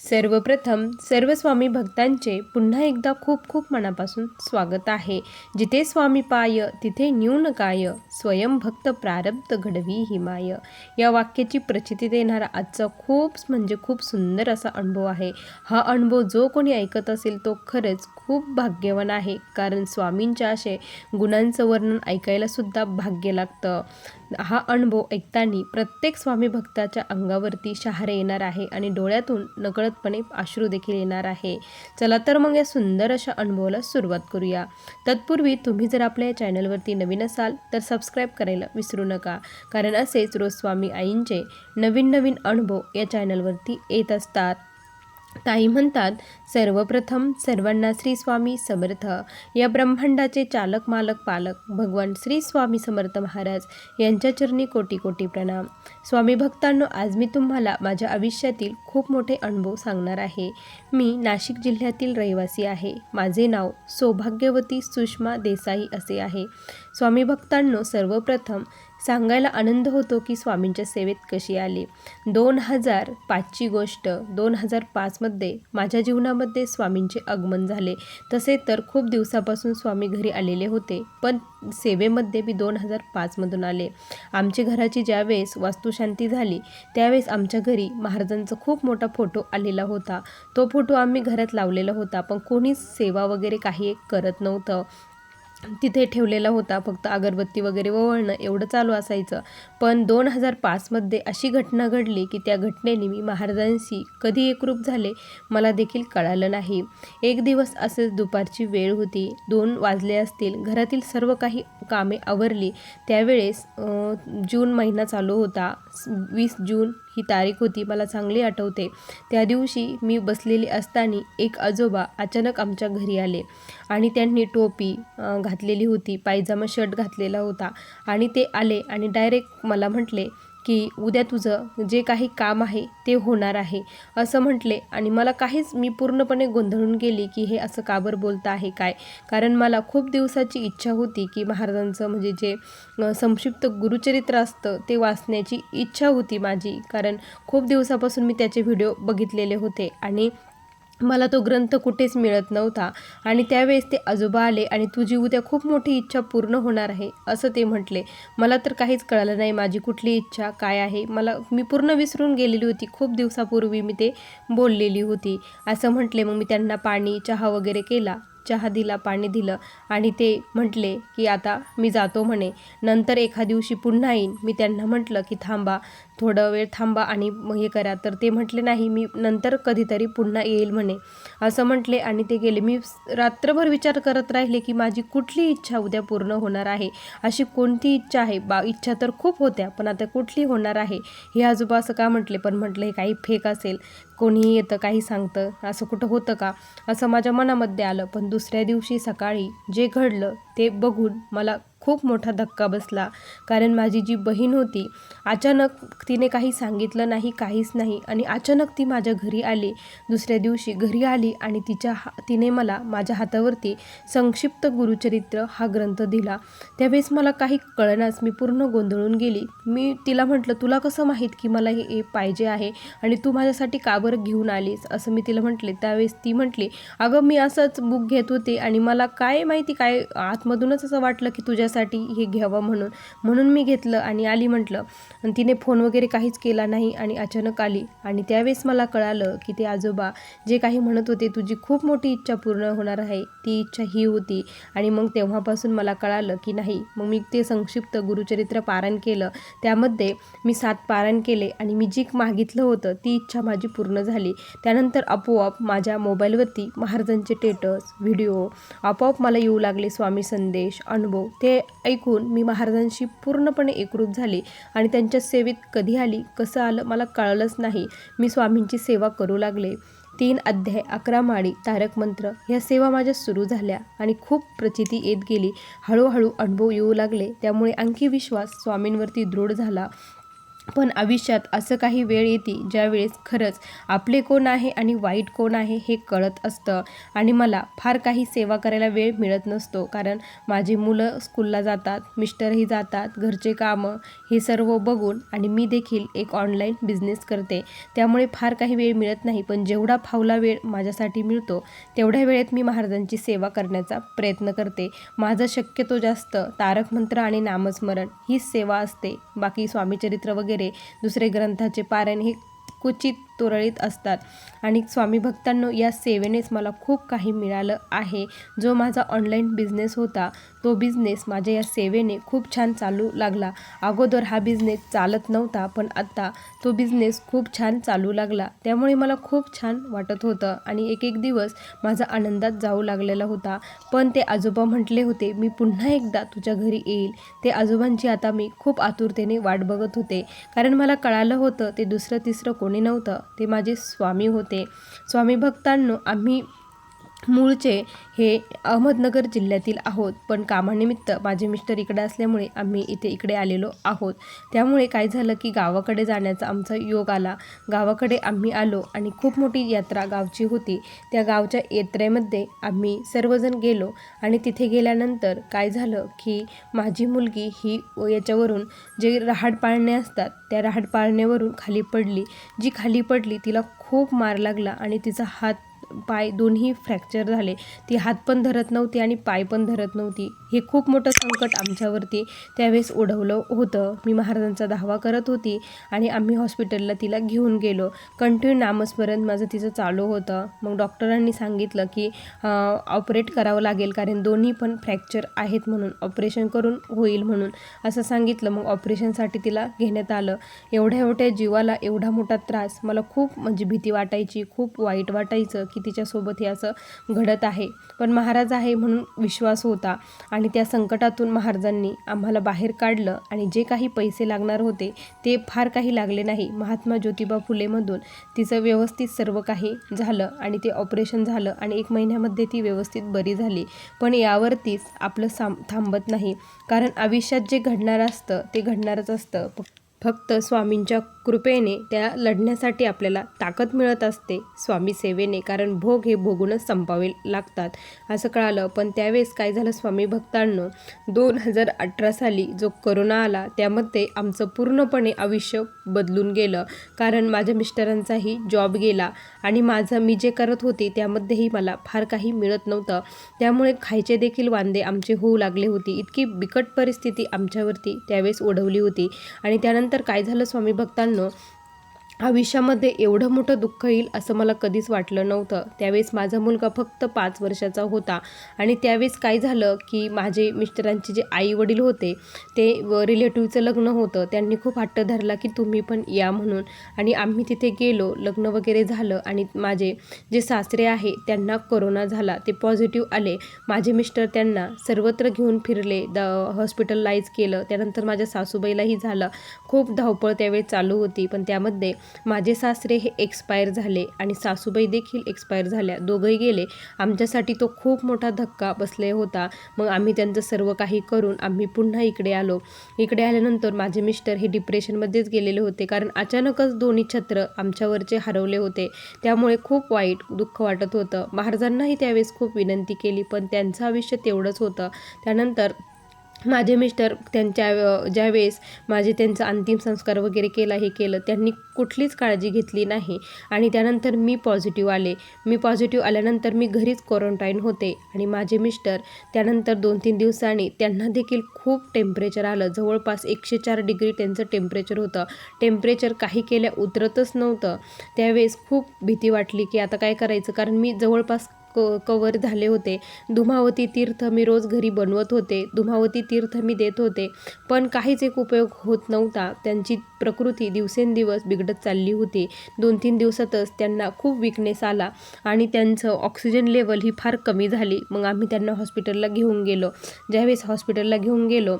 सर्वप्रथम सर्व स्वामी भक्तांचे पुन्हा एकदा खूप खूप मनापासून स्वागत आहे। जिथे स्वामी पाय तिथे न्यून काय, स्वयं भक्त प्रारब्ध घडवी हिमाय। या वाक्याची प्रचिती देणारा आजचा खूप सुंदर असा अनुभव आहे। हा अनुभव जो कोणी ऐकत असेल तो खरंच खूप भाग्यवान आहे, कारण स्वामींच्या असे गुणांचं वर्णन ऐकायला सुद्धा भाग्य लागतं। हा अनुभव ऐकताना प्रत्येक स्वामी भक्ताच्या अंगावरती शहारे येणार आहे आणि डोळ्यातून नकळतपणे अश्रू देखील येणार आहे। चला तर मग या सुंदर अशा अनुभवाला सुरुवात करूया। तत्पूर्वी तुम्ही जर आपल्या या चॅनलवरती नवीन असाल तर सबस्क्राईब करायला विसरू नका, कारण असेच रोज स्वामी आईंचे नवीन अनुभव या चॅनलवरती येत असतात। ताई म्हणतात, सर्वप्रथम सर्वांना श्री स्वामी समर्थ। या ब्रह्मांडाचे चालक मालक पालक भगवान श्री स्वामी समर्थ महाराज यांच्या चरणी कोटी कोटी प्रणाम। स्वामी भक्तांनो, आज मी तुम्हाला माझ्या आयुष्यातील खूप मोठे अनुभव सांगणार आहे। मी नाशिक जिल्ह्यातील रहिवासी आहे। माझे नाव सौभाग्यवती सुषमा देसाई असे आहे। स्वामी भक्तांनो, सर्वप्रथम सांगायला आनंद होतो की स्वामींच्या सेवेत कशी आली। 2005ची गोष्ट, 2005मध्ये माझ्या जीवनामध्ये स्वामींचे आगमन झाले। तसे तर खूप दिवसापासून स्वामी घरी आलेले होते, पण सेवेमध्ये मी 2005मधून आले। आमच्या घराची ज्यावेळेस वास्तुशांती झाली त्यावेळेस आमच्या घरी महाराजांचा खूप मोठा फोटो आलेला होता। तो फोटो आम्ही घरात लावलेला होता, पण कोणीच सेवा वगैरे काही करत नव्हतं। तिथे ठेवलेला होता, फक्त अगरबत्ती वगैरे ओवाळणं एवढं चालू असायचं। पण 2005मध्ये अशी घटना घडली की त्या घटनेने मी महाराजांशी कधी एकरूप झाले मला देखील कळालं नाही। एक दिवस असंच दुपारची वेळ होती, 2 वाजले असतील, घरातील सर्व काही कामे आवरली। त्यावेळेस जून महिना चालू होता, 20 जून ही तारीख होती, मला चांगली आठवते। त्या दिवशी मी बसलेली असताना एक आजोबा अचानक आमच्या घरी आले आणि त्यांनी टोपी घातलेली होती, पायजामा शर्ट घातलेला होता आणि ते आले आणि डायरेक्ट मला म्हटले की उद्या तुझं जे काही काम आहे ते होणार आहे असं म्हटले। आणि मला मी पूर्णपणे गोंधळून गेली की हे असं का बरं बोलत आहे काय, कारण मला खूप दिवसाची इच्छा होती की महाराजांचं म्हणजे जे संक्षिप्त गुरुचरित्र असतं ते वाचण्याची इच्छा होती माझी, कारण खूप दिवसापासून मी त्याचे व्हिडिओ बघितलेले होते आणि मला तो ग्रंथ कुठेच मिळत नव्हता। आणि त्यावेळेस ते आजोबा आले आणि तुझी उद्या खूप मोठी इच्छा पूर्ण होणार आहे असं ते म्हटले। मला तर काहीच कळलं नाही माझी कुठली इच्छा काय आहे, मी पूर्ण विसरून गेलेली होती, खूप दिवसापूर्वी मी ते बोललेली होती असं म्हटले। मग मी त्यांना पाणी चहा वगैरे केला, चहा दिला, पाणी दिलं आणि ते म्हटले की आता मी जातो म्हणे, नंतर एका दिवशी पुन्हा येईन। मी त्यांना म्हटलं की थांबा, थोडा वेळ थांबा आणि हे करा, तर ते म्हटले नाही, मी नंतर कधीतरी पुन्हा येईल म्हणे असं म्हटले आणि ते गेले। मी रात्रभर विचार करत राहिले की माझी कुठली इच्छा उद्या पूर्ण होणार आहे, अशी कोणती इच्छा आहे इच्छा तर खूप होत्या, पण आता कुठली होणार आहे। हे आजोबा असं का म्हटले, पण म्हटलं हे काही फेक असेल, कोणीही येतं काही सांगतं, असं कुठं होतं का असं माझ्या मनामध्ये आलं। पण दुसऱ्या दिवशी सकाळी जे घडलं ते बघून मला खूप मोठा धक्का बसला, कारण माझी जी बहीण होती अचानक तिने काही सांगितलं नाही, काहीच नाही, आणि अचानक ती माझ्या घरी आली। दुसऱ्या दिवशी घरी आली आणि तिने मला माझ्या हातावरती संक्षिप्त गुरुचरित्र हा ग्रंथ दिला। त्यावेळेस मला काही कळेनाच, मी पूर्ण गोंधळून गेली। मी तिला म्हटलं, तुला कसं माहीत की मला हे पाहिजे आहे आणि तू माझ्यासाठी का बरं घेऊन आलीस असं मी तिला म्हटले। त्यावेळेस ती म्हटली, अगं मी असंच बुक घेत होते आणि मला काय माहिती काय आतमधूनच असं वाटलं की तुझ्यासाठी हे घ्यावं म्हणून मी घेतलं आणि आली म्हटलं। आणि तिने फोन वगैरे काहीच केला नाही आणि अचानक आली आणि त्यावेळेस मला कळालं की ते आजोबा जे काही म्हणत होते तुझी खूप मोठी इच्छा पूर्ण होणार आहे, ती इच्छा ही होती। आणि मग तेव्हापासून मला कळालं की नाही, मग मी ते संक्षिप्त गुरुचरित्र पारायण केलं, त्यामध्ये मी 7 पारायण केले आणि मी जी मागितलं होतं ती इच्छा माझी पूर्ण झाली। त्यानंतर आपोआप माझ्या मोबाईलवरती महाराजांचे स्टेटस व्हिडिओ आपोआप मला येऊ लागले, स्वामी संदेश अनुभव, ते ऐकून मी महाराजांशी पूर्णपणे एकरूप झाले आणि त्यांच्या सेवेत कधी आली कसं आलं मला कळलंच नाही। मी स्वामींची सेवा करू लागले। 3 अध्याय, 11 माळी, तारक मंत्र ह्या सेवा माझ्या सुरू झाल्या आणि खूप प्रचिती येत गेली। हळूहळू अनुभव येऊ लागले, त्यामुळे आणखी विश्वास स्वामींवरती दृढ झाला पण आयुष्यात असं काही वेळ येते ज्यावेळेस खरंच आपले कोण आहे आणि वाईट कोण आहे हे कळत असतं. आणि मला फार काही सेवा करायला वेळ मिळत नसतो, कारण माझी मुलं स्कूलला जातात, मिस्टरही जातात, घरचे कामं हे सर्व बघून आणि मी देखील एक ऑनलाईन बिझनेस करते, त्यामुळे फार काही वेळ मिळत नाही. पण जेवढा फावला वेळ माझ्यासाठी मिळतो तेवढ्या वेळेत मी महाराजांची सेवा करण्याचा प्रयत्न करते. माझं शक्यतो जास्त तारक मंत्र आणि नामस्मरण हीच सेवा असते. बाकी स्वामीचरित्र वगैरे दुसरे ग्रंथाचे पारायण हे क्वचित तुरळीत असतात. आणि स्वामी भक्तांनो, या सेवेनेच मला खूप काही मिळालं आहे. जो माझा ऑनलाईन बिझनेस होता तो बिझनेस माझ्या या सेवेने खूप छान चालू लागला. अगोदर हा बिझनेस चालत नव्हता, पण आता तो बिझनेस खूप छान चालू लागला. त्यामुळे मला खूप छान वाटत होतं आणि एक एक दिवस माझा आनंदात जाऊ लागलेला होता. पण ते आजोबा म्हटले होते, मी पुन्हा एकदा तुझ्या घरी येईल. ते आजोबांची आता मी खूप आतुरतेने वाट बघत होते, कारण मला कळालं होतं ते दुसरं तिसरं कोणी नव्हतं, ते माझे स्वामी होते. स्वामी भक्तांनो, आम्ही मूळचे हे अहमदनगर जिल्ह्यातील आहोत, पण कामानिमित्त माझे मिस्टर इकडे असल्यामुळे आम्ही इकडे आलेलो आहोत. त्यामुळे काय झालं की गावाकडे जाण्याचा आमचा योग आला. गावाकडे आम्ही आलो आणि खूप मोठी यात्रा गावची होती. त्या गावच्या यात्रेमध्ये आम्ही सर्वजण गेलो आणि तिथे गेल्यानंतर काय झालं की माझी मुलगी ही याच्यावरून जे रहाड पाळणे असतात त्या रहाड पाळण्यावरून खाली पडली. जी खाली पडली तिला खूप मार लागला आणि तिचा हात पाय दोन्ही फ्रॅक्चर झाले. ती हात पण धरत नव्हती आणि पाय पण धरत नव्हती. हे खूप मोठं संकट आमच्यावरती त्यावेळेस ओढवलं होतं. मी महाराजांचा धावा करत होती आणि आम्ही हॉस्पिटलला तिला घेऊन गेलो. कंटिन्यू नामस्मरण माझं तिचं चालू होतं. मग डॉक्टरांनी सांगितलं की ऑपरेट करावं लागेल, कारण दोन्ही पण फ्रॅक्चर आहेत, म्हणून ऑपरेशन करून होईल म्हणून असं सांगितलं. मग ऑपरेशनसाठी तिला घेण्यात आलं. एवढ्या जीवाला एवढा मोठा त्रास, मला खूप म्हणजे भीती वाटायची, खूप वाईट वाटायचं की तिच्यासोबत हे असं घडत आहे. पण महाराज आहे म्हणून विश्वास होता आणि त्या संकटातून महाराजांनी आम्हाला बाहेर काढलं. आणि जे काही पैसे लागणार होते ते फार काही लागले नाही. महात्मा ज्योतिबा फुलेमधून तिचं व्यवस्थित सर्व काही झालं आणि ते ऑपरेशन झालं आणि 1 महिन्यामध्ये ती व्यवस्थित बरी झाली. पण यावरतीच आपलं थांबत नाही, कारण आयुष्यात जे घडणार असतं ते घडणारच असतं. फक्त स्वामींच्या कृपेने त्या लढण्यासाठी आपल्याला ताकद मिळत असते स्वामी सेवेने, कारण भोग हे भोगूनच संपावे लागतात असं कळालं. पण त्यावेळेस काय झालं स्वामी भक्तांनो, 2018 साली जो करोना आला त्यामध्ये आमचं पूर्णपणे आयुष्य बदलून गेलं. कारण माझ्या मिस्टरांचाही जॉब गेला आणि मी जे करत होते त्यामध्येही मला फार काही मिळत नव्हतं. त्यामुळे खायचे देखील वांदे आमचे होऊ लागले होते. इतकी बिकट परिस्थिती आमच्यावरती त्यावेळेस ओढवली होती. आणि त्यानंतर काय झालं स्वामी भक्तांनो, आयुष्यामध्ये एवढं मोठं दुःख येईल असं मला कधीच वाटलं नव्हतं. त्यावेळेस माझा मुलगा फक्त 5 वर्षाचा होता आणि त्यावेळेस काय झालं की माझे मिस्टरांचे जे आई वडील होते ते रिलेटिव्हचं लग्न होतं. त्यांनी खूप हट्ट धरला की तुम्ही पण या म्हणून, आणि आम्ही तिथे गेलो. लग्न वगैरे झालं आणि माझे जे सासरे आहे त्यांना कोरोना झाला, ते पॉझिटिव्ह आले. माझे मिस्टर त्यांना सर्वत्र घेऊन फिरले, हॉस्पिटलाइज केलं. त्यानंतर माझ्या सासूबाईलाही झालं. खूप धावपळ त्यावेळेस चालू होती. पण त्यामध्ये माझे सासरे हे एक्सपायर झाले आणि सासूबाई देखील एक्सपायर झाल्या. दोघंही गेले. आमच्यासाठी तो खूप मोठा धक्का बसले होता. मग आम्ही त्यांचं सर्व काही करून आम्ही पुन्हा इकडे आलो. इकडे आल्यानंतर माझे मिस्टर हे डिप्रेशनमध्येच गेलेले होते, कारण अचानकच दोन्ही छत्र आमच्यावरचे हरवले होते. त्यामुळे खूप वाईट दुःख वाटत होतं. महाराजांनाही त्यावेळेस खूप विनंती केली, पण त्यांचं आयुष्य तेवढंच होतं. त्यानंतर माझे मिस्टर ज्यावेळेस त्यांचा अंतिम संस्कार वगैरे हे केलं, त्यांनी कुठलीच काळजी घेतली नाही. आणि त्यानंतर मी पॉझिटिव्ह आले. मी पॉझिटिव्ह आल्यानंतर मी घरीच क्वारंटाईन होते आणि माझे मिस्टर त्यानंतर 2-3 दिवसांनी त्यांना देखील खूप टेम्परेचर आलं. जवळपास 104 डिग्री त्यांचं टेम्परेचर होतं. टेम्परेचर काही केल्या उतरतच नव्हतं. त्यावेळेस खूप भीती वाटली की आता काय करायचं, कारण मी जवळपास कवर झाले होते. धुमावती तीर्थ मी रोज घरी बनवत होते, धुमावती तीर्थ मी देत होते, पण काहीच एक उपयोग होत नव्हता. त्यांची प्रकृती दिवसेंदिवस बिघडत चालली होती. 2-3 दिवसातच त्यांना खूप विकनेस आला आणि त्यांचं ऑक्सिजन लेवल ही फार कमी झाली. मग आम्ही त्यांना हॉस्पिटलला घेऊन गेलो. ज्यावेळेस हॉस्पिटलला घेऊन गेलो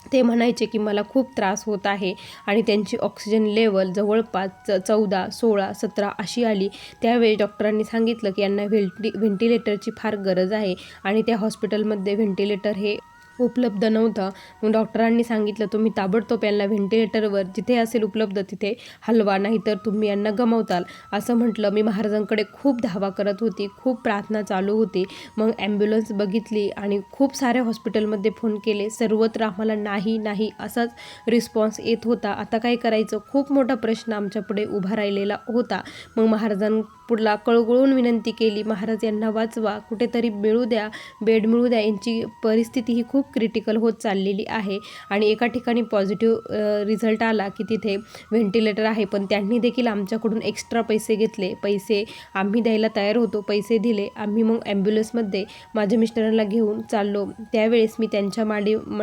ते म्हणायचे की मला खूप त्रास होत आहे आणि त्यांची ऑक्सिजन लेवल जवळपास 14, 16, 17 अशी आली. त्यावेळी डॉक्टरांनी सांगितलं की यांना व्हेंटिलेटरची फार गरज आहे आणि त्या हॉस्पिटलमध्ये व्हेंटिलेटर हे उपलब्ध नव्हतं. मग डॉक्टरांनी सांगितलं, तुम्ही ताबडतोब यांना व्हेंटिलेटरवर जिथे असेल उपलब्ध तिथे हलवा, नाहीतर तुम्ही यांना गमावताल, असं म्हटलं. मी महाराजांकडे खूप धावा करत होती, खूप प्रार्थना चालू होती. मग ॲम्ब्युलन्स बघितली आणि खूप साऱ्या हॉस्पिटलमध्ये फोन केले. सर्वत्र आम्हाला नाही नाही असाच रिस्पॉन्स येत होता. आता काय करायचं? खूप मोठा प्रश्न आमच्यापुढे उभा राहिलेला होता. मग महाराजांपुढला कळकळून विनंती केली, महाराज यांना वाचवा, कुठेतरी मिळू द्या, बेड मिळू द्या. यांची परिस्थिती ही खूप क्रिटिकल होत चाललेली आहे. आणि एका ठिकाणी पॉझिटिव्ह रिझल्ट आला की तिथे व्हेंटिलेटर आहे, पण त्यांनी देखील आमच्याकडून एक्स्ट्रा पैसे घेतले. पैसे आम्ही द्यायला तयार होतो, पैसे दिले. आम्ही मग ॲम्ब्युलन्समध्ये माझ्या मिस्टरांना घेऊन चाललो. त्यावेळेस मी त्यांच्या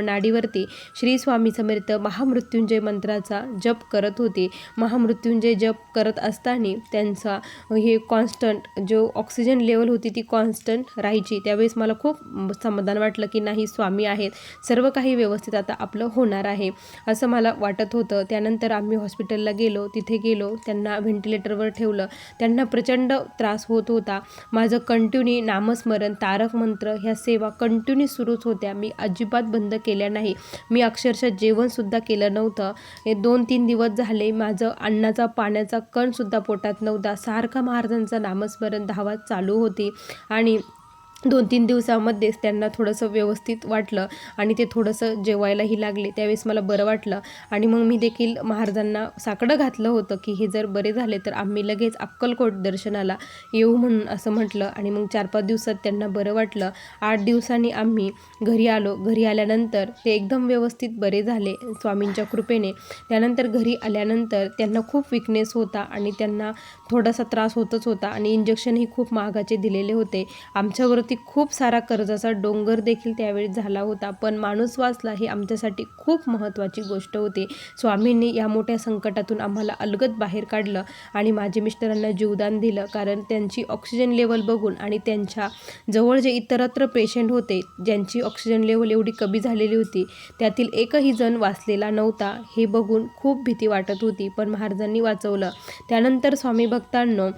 नाडीवरती श्री स्वामी समर्थ महामृत्युंजय मंत्राचा जप करत होते. महामृत्युंजय जप करत असताना त्यांचा हे कॉन्स्टंट जो ऑक्सिजन लेवल होती ती कॉन्स्टंट राहायची. त्यावेळेस मला खूप समाधान वाटलं की नाही, स्वामी आहेत, सर्व काही व्यवस्थित आता आपलं होणार आहे, असं मला वाटत होतं. त्यानंतर आम्ही हॉस्पिटलला गेलो. तिथे गेलो, त्यांना व्हेंटिलेटरवर ठेवलं. त्यांना प्रचंड त्रास होत होता. माझं कंटिन्यू नामस्मरण, तारक मंत्र ह्या सेवा कंटिन्यू सुरूच होत्या. मी अजिबात बंद केल्या नाही. मी अक्षरशः जेवणसुद्धा केलं नव्हतं. हे 2-3 दिवस झाले माझं अन्नाचा पाण्याचा कणसुद्धा पोटात नव्हता. सारखा महाराजांचं नामस्मरण धावा चालू होती. आणि 2-3 दिवसामध्येच त्यांना थोडंसं व्यवस्थित वाटलं आणि ते थोडंसं जेवायलाही लागले. त्यावेळेस मला बरं वाटलं आणि मग मी देखील महाराजांना साकडं घातलं होतं की हे जर बरे झाले तर आम्ही लगेच अक्कलकोट दर्शनाला येऊ म्हणून असं म्हटलं. आणि मग 4-5 दिवसात त्यांना बरं वाटलं. 8 दिवसांनी आम्ही घरी आलो. घरी आल्यानंतर ते एकदम व्यवस्थित बरे झाले स्वामींच्या कृपेने. त्यानंतर घरी आल्यानंतर त्यांना खूप विकनेस होता आणि त्यांना थोडासा त्रास होतच होता आणि इंजेक्शनही खूप महागाचे दिलेले होते. आमच्यावरती खूप सारा कर्जाचा डोंगर देखील त्यावेळी झाला होता, पण माणूस वाचला ही आमच्यासाठी खूप महत्त्वाची गोष्ट होती. स्वामींनी या मोठ्या संकटातून आम्हाला अलगद बाहेर काढलं आणि माझ्या मिस्टरांना जीवदान दिलं. कारण त्यांची ऑक्सिजन लेवल बघून आणि त्यांच्या जवळ जे इतरत्र पेशंट होते ज्यांची ऑक्सिजन लेवल एवढी कमी झालेली होती, त्यातील एकही जण वाचलेला नव्हता. हे बघून खूप भीती वाटत होती, पण महाराजांनी वाचवलं. त्यानंतर स्वामी भक्तांनो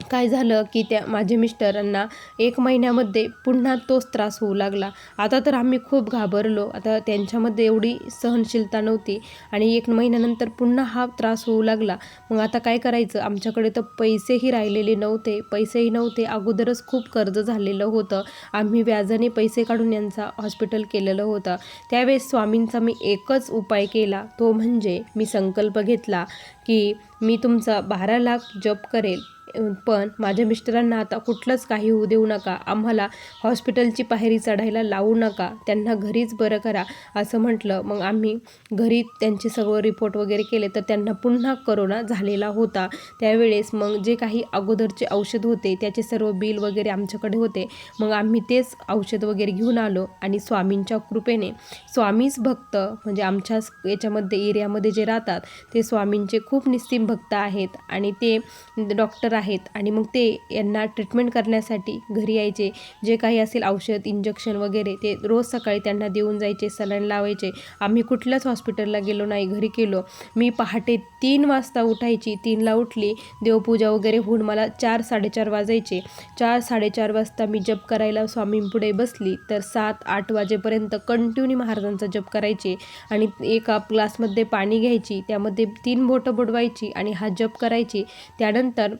काय झालं की माझे मिस्टरांना 1 महिन्यामध्ये पुन्हा तोच त्रास होऊ लागला. आता तर आम्ही खूप घाबरलो. आता त्यांच्यामध्ये एवढी सहनशीलता नव्हती आणि 1 महिन्यानंतर पुन्हा हा त्रास होऊ लागला. मग आता काय करायचं? आमच्याकडे तर पैसेही राहिलेले नव्हते. पैसेही नव्हते, अगोदरच खूप कर्ज झालेलं होतं. आम्ही व्याजाने पैसे काढून यांचा हॉस्पिटल केलेलं होतं. त्यावेळेस स्वामींचा मी एकच उपाय केला, तो म्हणजे मी संकल्प घेतला की मी तुमचा 12 लाख जप करेल, पण माझ्या मिस्टरांना आता कुठलंच काही होऊ देऊ नका, आम्हाला हॉस्पिटलची पायरी चढायला लावू नका, त्यांना घरीच बरं करा, असं म्हटलं. मग आम्ही घरी त्यांचे सगळं रिपोर्ट वगैरे केले तर त्यांना पुन्हा करोना झालेला होता. त्यावेळेस मग जे काही अगोदरचे औषध होते त्याचे सर्व बिल वगैरे आमच्याकडे होते. मग आम्ही तेच औषध वगैरे घेऊन आलो आणि स्वामींच्या कृपेने, स्वामीच भक्त म्हणजे आमच्या याच्यामध्ये एरियामध्ये जे राहतात ते स्वामींचे खूप निस्सीम भक्त आहेत आणि ते डॉक्टर आहेत. आणि मग ते यांना ट्रीटमेंट करण्यासाठी घरी यायचे. जे काही असेल औषध, इंजेक्शन वगैरे ते रोज सकाळी त्यांना देऊन जायचे, सलाईन लावायचे. आम्ही कुठल्याच हॉस्पिटलला गेलो नाही, घरी केलो. मी पहाटे 3 वाजता उठायची. 3ला उठली, देवपूजा वगैरे होऊन मला 4-4:30 वाजायचे. 4-4:30 वाजता मी जप करायला स्वामींपुढे बसली तर 7-8 वाजेपर्यंत कंटिन्यू महाराजांचा जप करायचे. आणि एका ग्लासमध्ये पाणी घ्यायची, त्यामध्ये 3 बोटं बुडवायची आणि हा जप करायची. त्यानंतर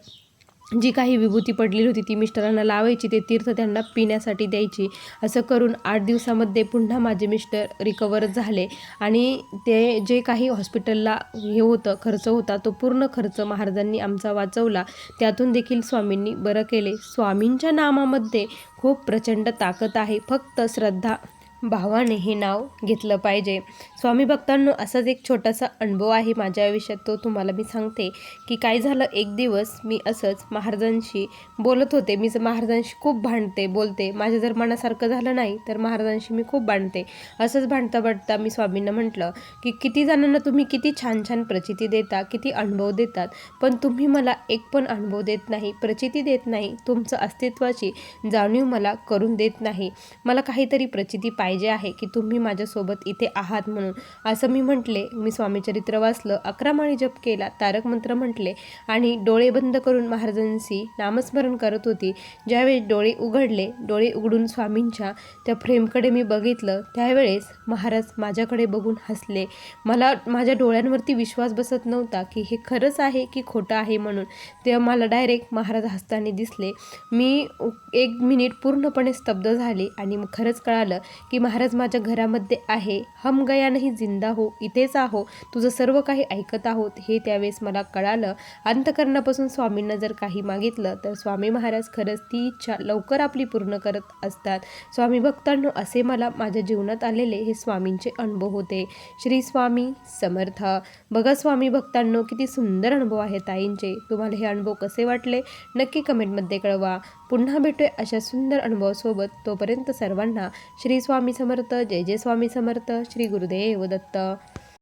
जी काही विभूती पडलेली होती ती मिस्टरांना लावायची, ते तीर्थ त्यांना पिण्यासाठी द्यायची. असं करून 8 दिवसामध्ये पुन्हा माझे मिस्टर रिकवर झाले. आणि ते जे काही हॉस्पिटलला हे होतं, खर्च होता, तो पूर्ण खर्च महाराजांनी आमचा वाचवला. त्यातून देखील स्वामींनी बरं केले. स्वामींच्या नामामध्ये खूप प्रचंड ताकद आहे. फक्त श्रद्धा भावाने हे नाव घेतलं पाहिजे. स्वामी भक्तांनो, असाच एक छोटासा अनुभव आहे माझ्या आयुष्यात, तो तुम्हाला मी सांगते. की काय झालं, एक दिवस मी असंच महाराजांशी बोलत होते. मी महाराजांशी खूप भांडते, बोलते. माझ्या जर मनासारखं झालं नाही तर महाराजांशी मी खूप भांडते. असंच भांडता भांडता मी स्वामींना म्हटलं की किती जणांना तुम्ही किती छान छान प्रचिती देता, किती अनुभव देतात, पण तुम्ही मला एक पण अनुभव देत नाही, प्रचिती देत नाही, तुमचं अस्तित्वाची जाणीव मला करून देत नाही. मला काहीतरी प्रचिती पाहिजे पाहिजे आहे की तुम्ही माझ्यासोबत इथे आहात म्हणून. असं मी म्हटले. मी स्वामीचरित्र वाचलं, 11 माळी जप केला, तारक मंत्र म्हटले आणि डोळे बंद करून महाराजांशी नामस्मरण करत होती. ज्यावेळी डोळे उघडून स्वामींच्या त्या फ्रेमकडे मी बघितलं, त्यावेळेस महाराज माझ्याकडे बघून हसले. मला माझ्या डोळ्यांवरती विश्वास बसत नव्हता की हे खरंच आहे की खोटं आहे म्हणून. तेव्हा मला डायरेक्ट महाराज हसताना दिसले. मी 1 मिनिट पूर्णपणे स्तब्ध झाले आणि मग खरंच कळालं की महाराज माझ्या घरामध्ये आहे. हम गया नहीं जिंदा हो, इथेच आहो, तुझं सर्व काही ऐकत आहोत हे त्यावेळेस मला कळालं. अंतःकरणापासून स्वामींना जर काही मागितलं तर स्वामी महाराज खरंच ती इच्छा लवकर आपली पूर्ण करत असतात. स्वामी भक्तांनो, असे मला माझ्या जीवनात आलेले हे स्वामींचे अनुभव होते. श्री स्वामी समर्थ. बघा स्वामी भक्तांनो, किती सुंदर अनुभव आहेत ताईंचे. तुम्हाला हे अनुभव कसे वाटले नक्की कमेंटमध्ये कळवा. पुन्हा भेटूया अशा सुंदर अनुभवासोबत. तोपर्यंत सर्वांना श्री स्वामी समर्थ. जय जय स्वामी समर्थ. श्री गुरुदेव दत्त.